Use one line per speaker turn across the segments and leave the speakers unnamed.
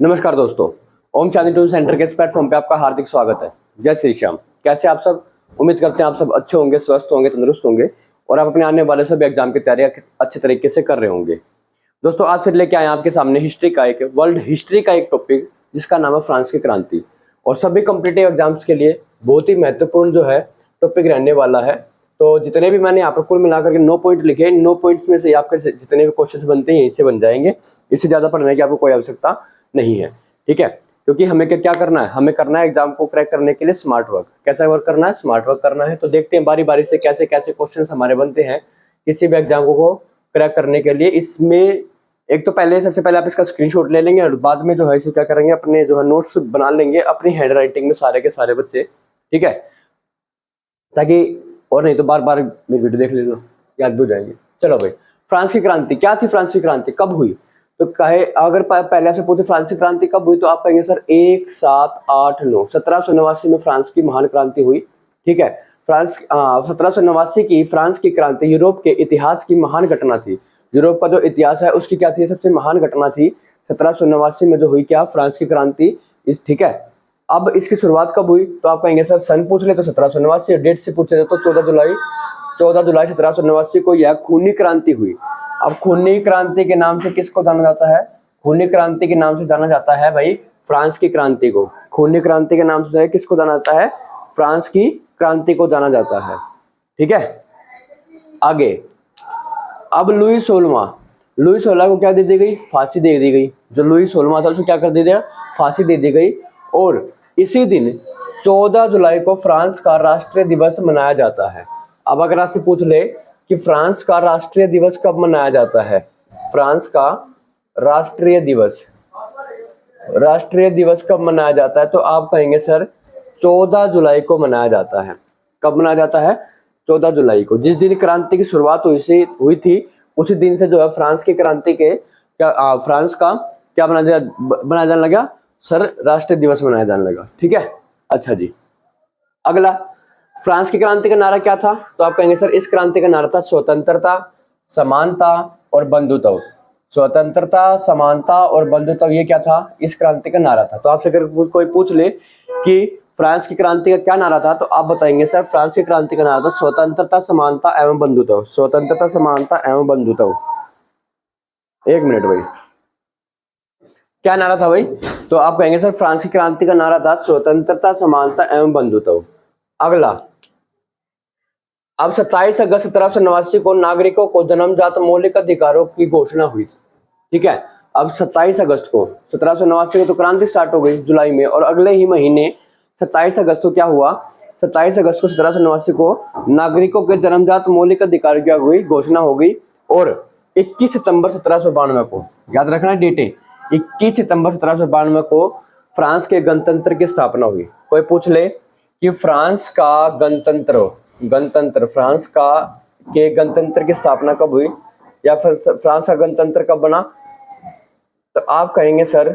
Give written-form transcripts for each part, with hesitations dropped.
नमस्कार दोस्तों, Om Shanti tuition centre के इस प्लेटफॉर्म पे आपका हार्दिक स्वागत है। जय श्री श्याम। कैसे आप सब? उम्मीद करते हैं आप सब अच्छे होंगे, स्वस्थ होंगे, तंदुरुस्त होंगे और आप अपने आने वाले सभी एग्जाम की तैयारी अच्छे तरीके से कर रहे होंगे। दोस्तों, आज फिर लेके आए आपके सामने हिस्ट्री का एक वर्ल्ड हिस्ट्री का एक टॉपिक जिसका नाम है फ्रांस की क्रांति। और सभी कॉम्पिटिटिव एग्जाम्स के लिए बहुत ही महत्वपूर्ण जो है टॉपिक रहने वाला है। तो जितने भी मैंने यहाँ पर कुल मिलाकर के 9 पॉइंट लिखे हैं, 9 पॉइंट्स में से आपके जितने भी क्वेश्चन बनते हैं यहीं से बन जाएंगे। इससे ज्यादा पढ़ने की आपको कोई आवश्यकता नहीं है, ठीक है? क्योंकि हमें क्या करना है, हमें करना है एग्जाम को क्रैक करने के लिए स्मार्ट वर्क। कैसा वर्क करना है? स्मार्ट वर्क करना है। तो देखते हैं बारी बारी से कैसे कैसे क्वेश्चन हमारे बनते हैं किसी भी एग्जाम को क्रैक करने के लिए। इसमें एक तो सबसे पहले आप इसका स्क्रीनशॉट ले लेंगे और बाद में जो है इसे क्या करेंगे, अपने जो है नोट्स बना लेंगे अपनी हैंड राइटिंग में सारे के सारे बच्चे, ठीक है? ताकि और नहीं तो बार बार मेरी वीडियो देख ले तो याद भी हो जाएंगे। चलो भाई, फ्रांस की क्रांति क्या थी? फ्रांस की क्रांति कब हुई? तो कहे अगर पहले आपसे पूछे फ्रांस की क्रांति कब हुई तो आप कहेंगे सर 1789 1789 में फ्रांस की महान क्रांति हुई, ठीक है? 1789 की फ्रांस की क्रांति यूरोप के इतिहास की महान घटना थी। यूरोप का जो इतिहास है उसकी क्या थी? सबसे महान घटना थी 1789 में जो हुई क्या? फ्रांस की क्रांति, ठीक है? अब इसकी शुरुआत कब हुई तो आप कहेंगे सर सन पूछ ले तो 1789, डेट से पूछे तो 14 जुलाई 1789 को यह खूनी क्रांति हुई। अब खूनी क्रांति के नाम से किसको जाना जाता है? खूनी क्रांति के नाम से जाना जाता है भाई फ्रांस की क्रांति को। खूनी क्रांति के नाम से किसको जाना जाता है? फ्रांस की क्रांति को जाना जाता है, ठीक है? आगे, अब लुई 16 को क्या दे दी गई? फांसी दे दी गई। जो लुई 16 था उसको क्या कर दिया? फांसी दे दी गई। और इसी दिन 14 जुलाई को फ्रांस का राष्ट्रीय दिवस मनाया जाता है। अब अगर आपसे पूछ ले कि फ्रांस का राष्ट्रीय दिवस कब मनाया जाता है? फ्रांस का राष्ट्रीय दिवस कब मनाया जाता है तो आप कहेंगे सर 14 जुलाई को मनाया जाता है। कब मनाया जाता है? 14 जुलाई को। जिस दिन क्रांति की शुरुआत हुई थी उसी दिन से जो है फ्रांस की क्रांति के फ्रांस का क्या बनाया जाने लगा सर? राष्ट्रीय दिवस मनाया जाने लगा, ठीक है? अच्छा जी, अगला, फ्रांस की क्रांति का नारा क्या था? तो आप कहेंगे सर इस क्रांति का नारा था स्वतंत्रता, समानता और बंधुत्व। स्वतंत्रता, समानता और बंधुत्व, ये क्या था? इस क्रांति का नारा था। तो आपसे अगर कोई पूछ ले कि फ्रांस की क्रांति का क्या नारा था तो आप बताएंगे सर फ्रांस की क्रांति का नारा था स्वतंत्रता, समानता एवं बंधुत्व। स्वतंत्रता, समानता एवं बंधुत्व। एक मिनट भाई, क्या नारा था भाई? तो आप कहेंगे सर फ्रांस की क्रांति का नारा था स्वतंत्रता, समानता एवं बंधुत्व। अगला, अब 27 अगस्त 1789 को नागरिकों को जन्मजात मौलिक अधिकारों की घोषणा हुई, ठीक है? अब 27 अगस्त को 1789 को तो क्रांति स्टार्ट हो गई जुलाई में, और अगले ही महीने 27 अगस्त को क्या हुआ? 27 अगस्त को 1789 को नागरिकों के जन्मजात मौलिक अधिकारों की हुई घोषणा हो गई। और 21 सितंबर 1792 को, याद रखना डेटें, 21 सितंबर 1792 को फ्रांस के गणतंत्र की स्थापना हुई। कोई पूछ ले कि फ्रांस का फ्रांस के गणतंत्र की स्थापना कब हुई या फिर फ्रांस का गणतंत्र कब बना? तो आप कहेंगे सर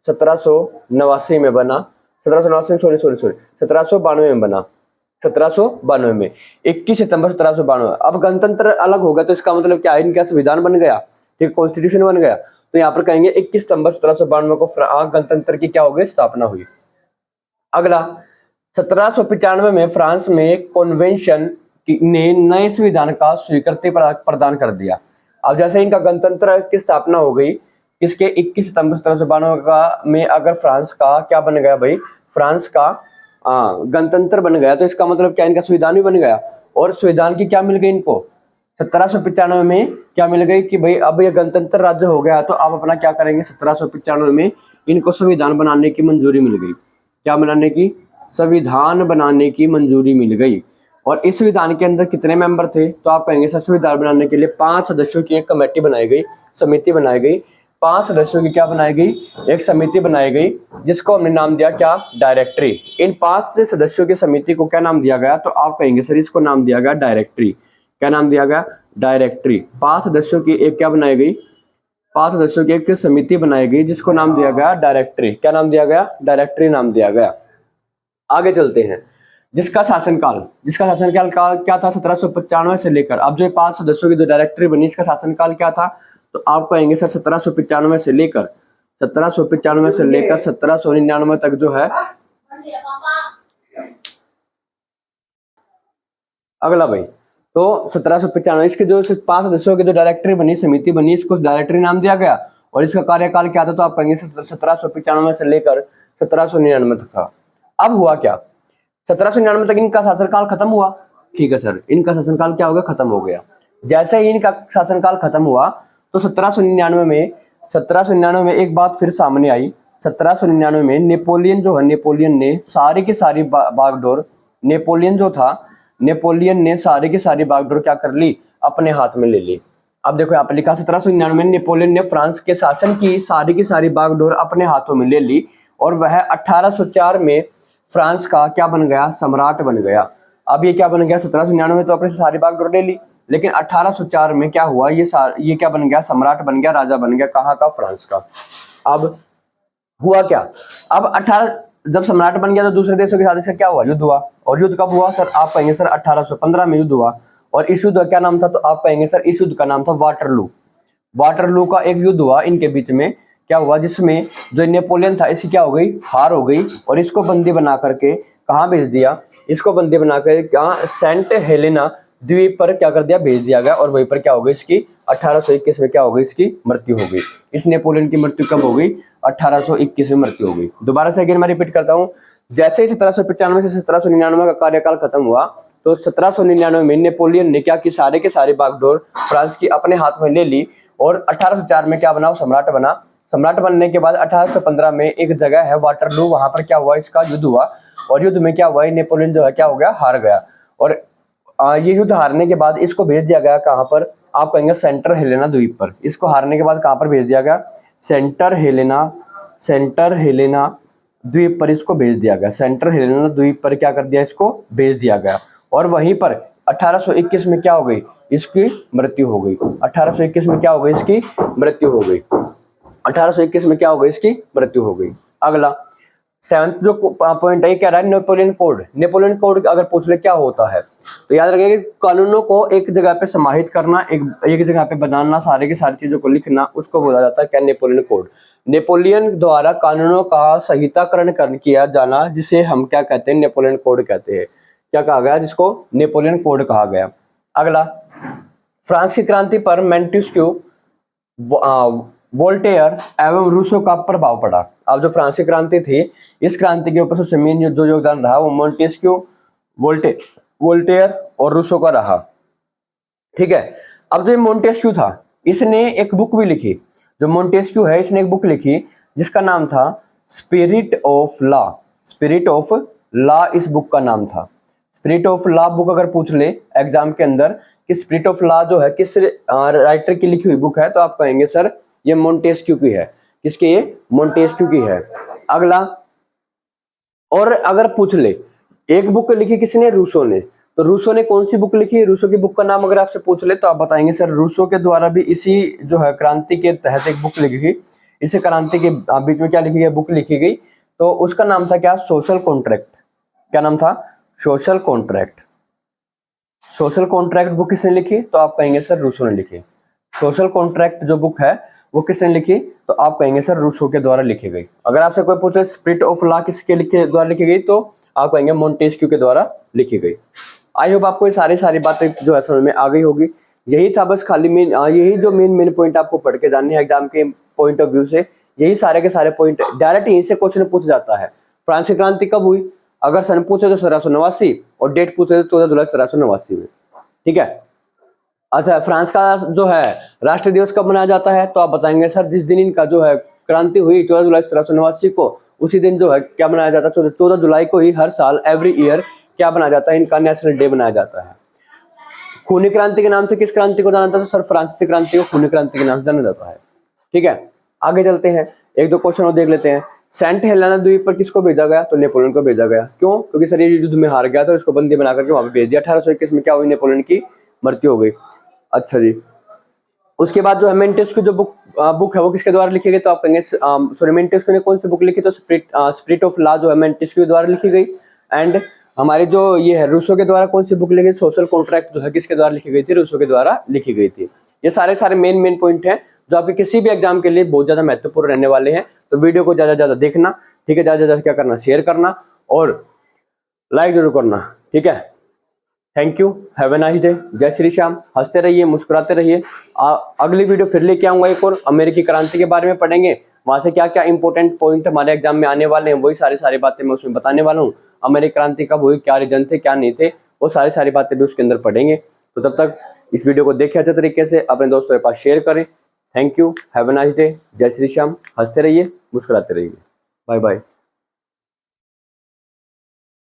1789 में बना। 1792 में बना। 1792 में 21 सितंबर 1792। अब गणतंत्र अलग होगा तो इसका मतलब क्या है? इनका संविधान बन गया, ठीक, कॉन्स्टिट्यूशन बन गया। तो यहाँ पर कहेंगे 21 सितंबर 1792 को गणतंत्र की क्या हो गई? स्थापना हुई। अगला, 1795 में फ्रांस में कॉन्वेंशन ने नए संविधान का स्वीकृति प्रदान कर दिया। अब जैसे इनका गणतंत्र की स्थापना हो गई इसके 21 सितंबर 1792 का में, अगर फ्रांस का क्या बन गया भाई? फ्रांस का गणतंत्र बन गया तो इसका मतलब क्या? इनका संविधान भी बन गया। और संविधान की क्या मिल गई इनको? 1795 में क्या मिल गई कि भाई अब ये गणतंत्र राज्य हो गया तो आप अपना क्या करेंगे? 1795 में इनको संविधान बनाने की मंजूरी मिल गई। क्या बनाने की? संविधान बनाने की मंजूरी मिल गई। और इस संविधान के अंदर कितने मेंबर थे? तो आप कहेंगे सर संविधान बनाने के लिए 5 सदस्यों की एक कमेटी बनाई गई, समिति बनाई गई। 5 सदस्यों की क्या बनाई गई? एक समिति बनाई गई जिसको हमने नाम दिया क्या? डायरेक्टरी। इन 5 सदस्यों की समिति को क्या नाम दिया गया? तो आप कहेंगे सर इसको नाम दिया गया डायरेक्टरी। क्या नाम दिया गया? डायरेक्टरी। 5 सदस्यों की एक क्या बनाई गई? 5 सदस्यों की एक समिति बनाई गई जिसको नाम दिया गया डायरेक्टरी। क्या नाम दिया गया? डायरेक्टरी नाम दिया गया। आगे चलते हैं। जिसका शासनकाल क्या था? 1795 से लेकर अब जो 5 सदस्यों की जो डायरेक्टरी बनी इसका शासनकाल क्या था? तो आप कहेंगे सर 1795 से लेकर 1795 से लेकर 1799 तक जो है। अगला भाई, तो 1795 इसके जो 5 सदस्यों की जो डायरेक्टरी बनी, समिति बनी, इसको डायरेक्टरी नाम दिया गया और इसका कार्यकाल क्या था, तो आप कहेंगे 1795 से लेकर 1799 तक था। अब हुआ क्या, 1799 तक इनका शासनकाल खत्म हुआ। ठीक है सर, इनका शासनकाल क्या हो गया, खत्म हो गया। जैसे ही इनका शासनकाल खत्म हुआ तो 1799 में एक बात फिर सामने आई। 1799 में नेपोलियन जो है, नेपोलियन ने सारी की सारी बागडोर, नेपोलियन जो था, नेपोलियन ने सारी की सारी बागडोर क्या कर ली, अपने हाथ में ले ली। अब देखो यहाँ पे लिखा 1799 में नेपोलियन ने फ्रांस के शासन की सारी बागडोर अपने हाथों में ले ली और वह 1804 में फ्रांस का क्या बन गया, सम्राट बन गया। अब ये क्या बन गया, 1799 में तो अपने सारी बागडोर ले ली, लेकिन 1804 में क्या हुआ, ये क्या बन गया, सम्राट बन गया, राजा बन गया, कहाँ का, फ्रांस का। अब हुआ क्या, अब जब सम्राट बन गया तो दूसरे देशों के साथ इसका क्या हुआ, युद्ध हुआ। और युद्ध कब हुआ सर, आप कहेंगे सर 1815 में युद्ध हुआ। और इस युद्ध का क्या नाम था, तो आप कहेंगे सर इस युद्ध का नाम था वाटरलू। वाटरलू का एक युद्ध हुआ इनके बीच में, क्या हुआ, जिसमें जो नेपोलियन था इसकी क्या हो गई, हार हो गई और इसको बंदी बना करके कहाँ भेज दिया, इसको बंदी बना कर कहाँ, सेंट हेलेना द्वीप पर क्या कर दिया, भेज दिया गया। और वहीं पर क्या हो गई इसकी 1821 में क्या हो गई, इसकी मृत्यु हो गई। इस नेपोलियन की मृत्यु कब हो गई, 1821 में मृत्यु हो गई। दोबारा से अगेन मैं रिपीट करता हूँ, जैसे ही 1795 से 1799 का कार्यकाल खत्म हुआ तो 1799 में नेपोलियन ने क्या की, सारे के सारे बागडोर फ्रांस की अपने हाथ में ले ली और 1804 में क्या बना, सम्राट बना। सम्राट बनने के बाद 1815 में एक जगह है वाटरलू, वहां पर क्या हुआ, इसका युद्ध हुआ और युद्ध में क्या हुआ, नेपोलियन जो है क्या हो गया, हार गया। और ये युद्ध हारने के बाद इसको भेज दिया गया कहाँ पर, आप कहेंगे सेंटर हेलेना द्वीप पर। इसको हारने के बाद कहाँ पर भेज दिया गया, सेंटर हेलेना द्वीप पर इसको भेज दिया गया। सेंटर हेलेना द्वीप पर क्या कर दिया, इसको भेज दिया गया। और वहीं पर 1821 में क्या हो गई, इसकी मृत्यु हो गई। 1821 में क्या हो गई, इसकी मृत्यु हो गई। 1821 में क्या हो गई, इसकी मृत्यु हो गई। अगला 7th जो पॉइंट है, क्या रहा है, नेपोलियन कोड। नेपोलियन कोड अगर पूछ ले क्या होता है तो याद रखिए कि कानूनों को एक जगह पे समाहित करना, एक जगह पे बनाना, सारे की सारी चीजों को लिखना, उसको बोला जाता है क्या, नेपोलियन कोड। नेपोलियन द्वारा कानूनों का संहिताकरण किया जाना, जिसे हम क्या कहते हैं, नेपोलियन कोड कहते हैं। क्या कहा गया, जिसको नेपोलियन कोड कहा गया। अगला, फ्रांस की क्रांति पर मोंटेस्क्यू, वोल्टेयर एवं रूसो का प्रभाव पड़ा। अब जो फ्रांस की क्रांति थी, इस क्रांति के ऊपर सबसे मेन जो योगदान रहा वो मोंटेस्क्यू, वोल्टेयर और रूसो का रहा। ठीक है, अब जो मोंटेस्क्यू था इसने एक बुक भी लिखी। जो मोंटेस्क्यू है इसने एक बुक लिखी जिसका नाम था spirit of law. Spirit of law इस बुक का नाम था। स्पिरिट ऑफ लॉ बुक अगर पूछ ले एग्जाम के अंदर कि स्पिरिट ऑफ लॉ जो है किस राइटर की लिखी हुई बुक है, तो आप कहेंगे सर ये मोंटेस्क्यू की है। किसकी, ये मोंटेस्क्यू की है। अगला, और अगर पूछ ले एक बुक लिखी किसने, रूसो ने, तो रूसो ने कौन सी बुक लिखी, रूसो की बुक का नाम अगर आपसे पूछ ले तो आप बताएंगे सर रूसो के द्वारा भी इसी जो है क्रांति के तहत एक बुक लिखी गई। इसी क्रांति के बीच में क्या लिखी गई, बुक लिखी गई, तो उसका नाम था क्या, सोशल कॉन्ट्रैक्ट। क्या नाम था, social contract. Social contract book किसने लिखी, तो आप कहेंगे सर रूसो ने लिखी। सोशल कॉन्ट्रैक्ट जो बुक है वो किसने लिखी, तो आप कहेंगे सर रूसो के द्वारा लिखी गई। अगर आपसे कोई पूछे स्पिरिट ऑफ लॉ किसके द्वारा लिखी गई, तो आप कहेंगे मोंटेस्क्यू के द्वारा लिखी गई। आई होप आपको ये सारी बातें जो है समझ में आ गई होगी। यही था बस खाली यही जो मेन पॉइंट आपको पढ़ के जानने हैं एग्जाम के पॉइंट ऑफ व्यू से। यही सारे के सारे पॉइंट डायरेक्ट यहीं से क्वेश्चन पूछ जाता है। फ्रांस की क्रांति कब हुई, अगर सन पूछे तो 1789 और डेट पूछे तो 14 जुलाई 1789 में। ठीक है, अच्छा फ्रांस का जो है राष्ट्रीय दिवस कब मनाया जाता है, तो आप बताएंगे सर जिस दिन इनका जो है क्रांति हुई 14 जुलाई 1789 को, उसी दिन जो है क्या मनाया जाता है, 14 जुलाई को ही हर साल एवरी ईयर क्या बनाया जाता है, इनका नेशनल डे बनाया जाता है। खूनी क्रांति के नाम से किस क्रांति को जाना जाता है, सर फ्रांसीसी क्रांति को खूनी क्रांति के नाम से जाना जाता है। ठीक है, आगे चलते हैं, एक दो क्वेश्चन और देख लेते हैं। सेंट हेलेना द्वीप पर किसको भेजा गया, तो नेपोलियन को भेजा गया। क्यों, क्योंकि सर ये युद्ध में हार गया था, इसको बंदी बना करके वहां पे भेज दिया। 1821 में क्या हुई, नेपोलियन की मृत्यु हो गई। अच्छा जी, उसके बाद जो है मोंटेस्क्यू जो बुक है वो किसके द्वारा लिखी गई, तो आप कहेंगे सॉरी मोंटेस्क्यू ने कौन सी बुक लिखी, तो स्पिरिट ऑफ लॉ जो है मोंटेस्क्यू द्वारा लिखी गई। एंड हमारे जो ये है रूसो के द्वारा कौन सी बुक लिखी, सोशल कॉन्ट्रैक्ट जो है किसके द्वारा लिखी गई थी, रूसो के द्वारा लिखी गई थी। ये सारे मेन पॉइंट हैं जो आपके किसी भी एग्जाम के लिए बहुत ज्यादा महत्वपूर्ण रहने वाले हैं। तो वीडियो को ज्यादा देखना, ठीक है, ज्यादा क्या करना, शेयर करना और लाइक जरूर करना, ठीक है। Thank you, have a nice day, जय श्री श्याम। हंसते रहिए, मुस्कुराते रहिए। अगली वीडियो फिर लेके आऊंगा एक और अमेरिकी क्रांति के बारे में पढ़ेंगे, वहां से क्या क्या इंपॉर्टेंट पॉइंट हमारे एग्जाम में आने वाले हैं, वही सारी बातें मैं उसमें बताने वाला हूँ। अमेरिकी क्रांति कब हुई, क्या रीजन थे, क्या नहीं थे, वो सारी बातें भी उसके अंदर पढ़ेंगे। तो तब तक इस वीडियो को देखें अच्छे तरीके से, अपने दोस्तों के पास शेयर करें। Thank you, have a nice day, जय श्री श्याम। हंसते रहिए, मुस्कुराते रहिए। Bye bye.